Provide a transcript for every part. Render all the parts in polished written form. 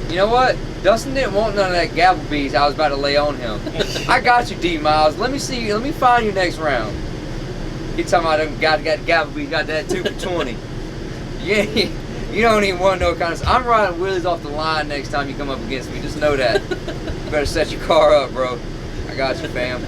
You know what? Dustin didn't want none of that gavel bees I was about to lay on him. I got you, D Miles. Let me see you. Let me find you next round. He talking about got gavel bees, got that 2 for 20. Yeah, you don't even want to know what kind of. I'm riding wheelies off the line next time you come up against me. Just know that. You better set your car up, bro. I got you, fam.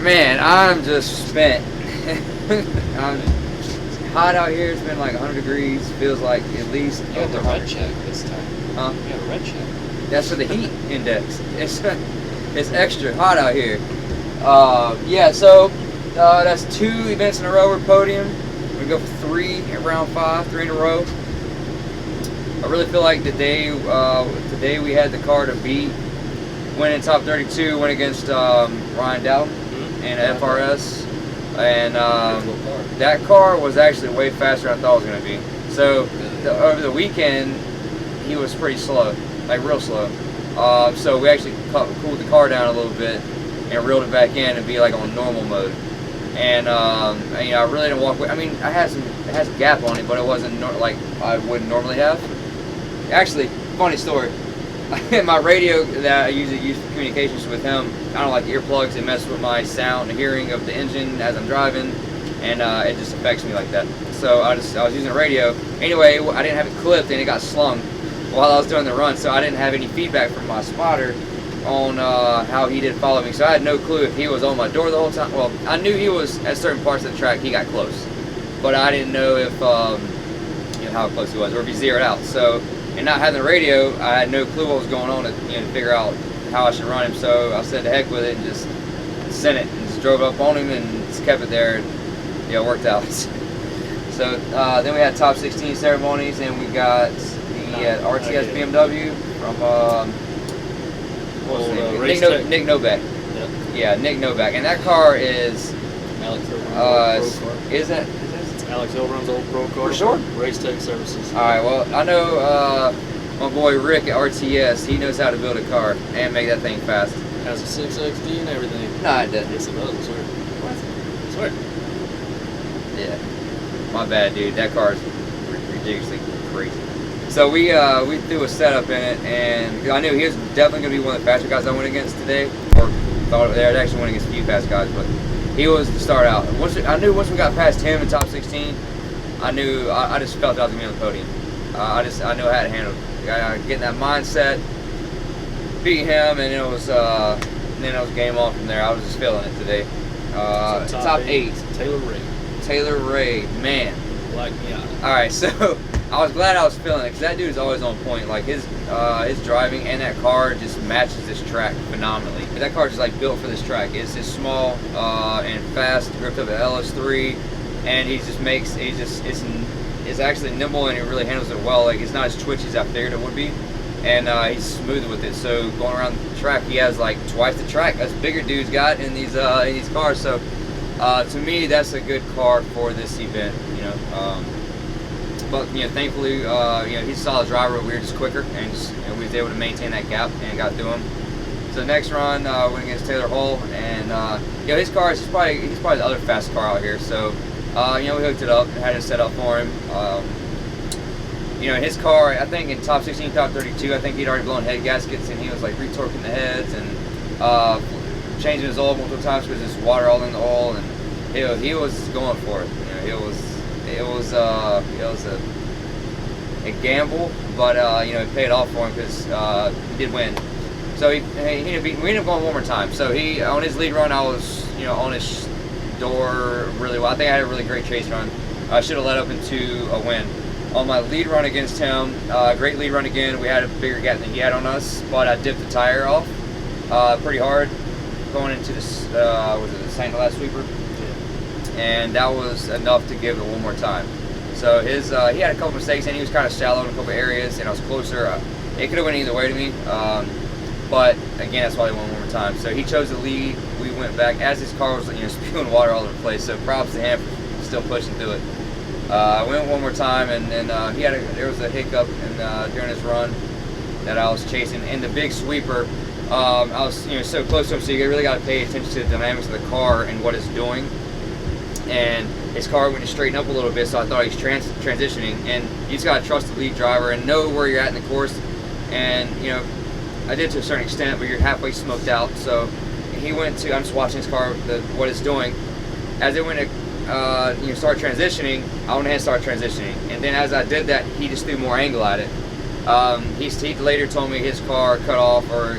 Man, I'm just spent. It's hot out here. It's been like 100 degrees. Feels like at least. You got the red check this time. Huh? You got a red check. That's for the heat index. It's extra hot out here. Yeah, so that's 2 events in a row. We're podium. We go for 3 at round 5, 3 in a row. I really feel like today we had the car to beat. Went in top 32. Went against Ryan Dowden and FRS, and that car was actually way faster than I thought it was going to be. So over the weekend, he was pretty slow, like real slow. So we actually cooled the car down a little bit and reeled it back in and be like on normal mode. And you know, I really didn't walk away. I mean, it has a gap on it, but it wasn't like I would normally have. Actually, funny story. My radio that I usually use for communications with him, I don't like earplugs. It messes with my sound and hearing of the engine as I'm driving, and it just affects me like that. So I was using a radio. Anyway, I didn't have it clipped, and it got slung while I was doing the run, so I didn't have any feedback from my spotter on how he did follow me. So I had no clue if he was on my door the whole time. Well, I knew he was at certain parts of the track. He got close, but I didn't know if you know, how close he was, or if he zeroed out. So, and not having the radio, I had no clue what was going on to, you know, to figure out how I should run him. So I said to heck with it and just sent it and just drove up on him and just kept it there. And, yeah, it worked out. So then we had top 16 ceremonies, and we got the RTS BMW from what's his name? Nick Novak. Yep. Yeah, Nick Novak, and that car is Alex Hilbron's old pro car. is it? It's Alex Hilbron's old pro car. For sure. Race Tech Services. All right. Well, I know my boy Rick at RTS. He knows how to build a car and make that thing fast. Has a 6XD and everything. No, it doesn't. Yes, it does. I swear. What? I swear. Yeah. My bad, dude. That car is ridiculously crazy. So we threw a setup in it, and I knew he was definitely going to be one of the faster guys I went against today. Or thought I actually went against a few fast guys, but he was to start out. I knew once we got past him in top 16, I knew I just felt I was going to be on the podium. I knew I had to handle it. Getting that mindset, beat him, and it was game on from there. I was just feeling it today. So top 8. Taylor Ray, man. Black Miata. All right, so I was glad I was feeling it because that dude is always on point. Like his driving and that car just matches this track phenomenally. That car is just like built for this track. It's just small and fast, gripped up at LS3, and it's actually nimble and it really handles it well. Like it's not as twitchy as I figured it would be, and he's smooth with it. So going around the track, he has like twice the track us bigger dudes got in these cars. So to me, that's a good car for this event. You know. But you know, thankfully, you know, he's a solid driver. We were just quicker, and we was able to maintain that gap and got through him. So the next run went against Taylor Hull, and you know, his car he's probably the other fast car out here. So you know, we hooked it up and had it set up for him. You know, his car, I think in top 16, top 32, I think he'd already blown head gaskets, and he was like retorquing the heads and changing his oil multiple times because there's water all in the oil, and he was going for it. You know, it was a gamble, but you know, it paid off for him because he did win. So we ended up going one more time. So he on his lead run, I was, you know, on his door really well. I think I had a really great chase run. I should have led up into a win. On my lead run against him, great lead run again. We had a bigger gap than he had on us, but I dipped the tire off pretty hard going into this was it the St. Last sweeper? And that was enough to give it one more time. So his he had a couple mistakes, and he was kind of shallow in a couple areas, and I was closer. It could have went either way to me, but again, that's why they won one more time. So he chose the lead. We went back as his car was, you know, spewing water all over the place. So props to him for still pushing through it. I went one more time, and then there was a hiccup during his run that I was chasing in the big sweeper. I was, you know, so close to him, so you really got to pay attention to the dynamics of the car and what it's doing. And his car went to straighten up a little bit, so I thought he was transitioning. And you just got to trust the lead driver and know where you're at in the course. And, you know, I did to a certain extent, but you're halfway smoked out. So he went to, I'm just watching his car, what it's doing. As it went to, you know, start transitioning, I went ahead and started transitioning. And then as I did that, he just threw more angle at it. He later told me his car cut off or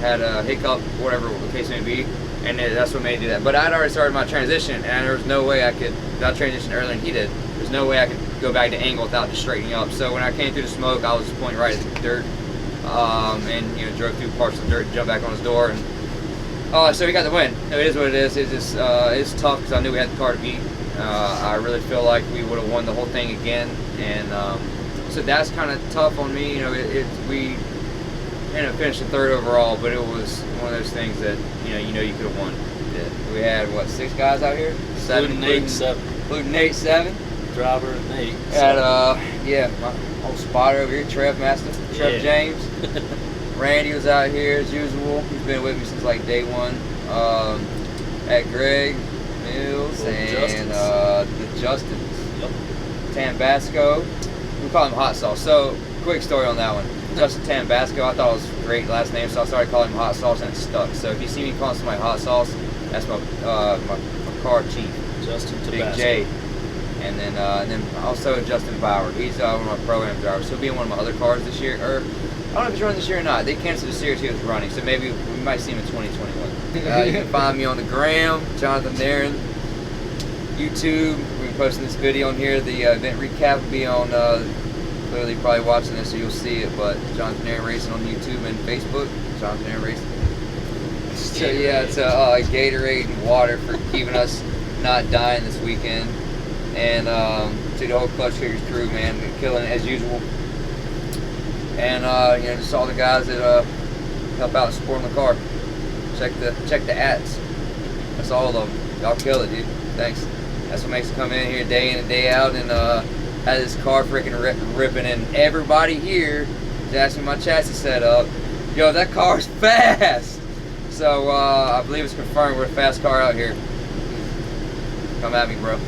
had a hiccup, whatever the case may be. And that's what made me do that. But I'd already started my transition, and there was no way I could, without transitioning earlier than he did, there's no way I could go back to angle without just straightening up. So when I came through the smoke, I was pointing right at the dirt, and you know, drove through parts of the dirt, jumped back on his door, and so he got the win. It is what it is. It's just it's tough because I knew we had the car to beat. I really feel like we would have won the whole thing again, and so that's kind of tough on me. You know, we ended up finishing third overall, but it was one of those things that you could have won. Yeah. We had what, 6 guys out here? Including Nate, 7. Including Nate, 7. Driver and Nate. Had yeah, my old spotter over here, Trev Master, Trev James. Randy was out here as usual. He's been with me since like day one. At Greg Mills and the Justins. Yep. Tambasco. We call him Hot Sauce. So quick story on that one. Justin Tambasco. I thought it was a great last name, so I started calling him Hot Sauce, and it stuck. So if you see me calling somebody Hot Sauce, that's my car chief, Justin Big Tabasco. J. And then also Justin Bauer. He's one of my program drivers. He'll be in one of my other cars this year. Or I don't know if he's running this year or not. They canceled the series he was running, so maybe we might see him in 2021. You can find me on the gram, Jonathan Darren. YouTube, we're posting this video on here. The event recap will be on, clearly you're probably watching this so you'll see it, but Jonathan Darren Racing on YouTube and Facebook. Jonathan Darren Racing. So yeah, it's Gatorade and water for keeping us not dying this weekend. And to the whole Klutch Kickers crew, man, they're killing it as usual. And you know, just all the guys that help out supporting the car. Check the ads. That's all of them. Y'all kill it, dude. Thanks. That's what makes it come in here day in and day out and have this car freaking ripping. And everybody here is asking my chassis setup. Yo, that car's fast. So I believe it's confirmed we're a fast car out here. Come at me, bro.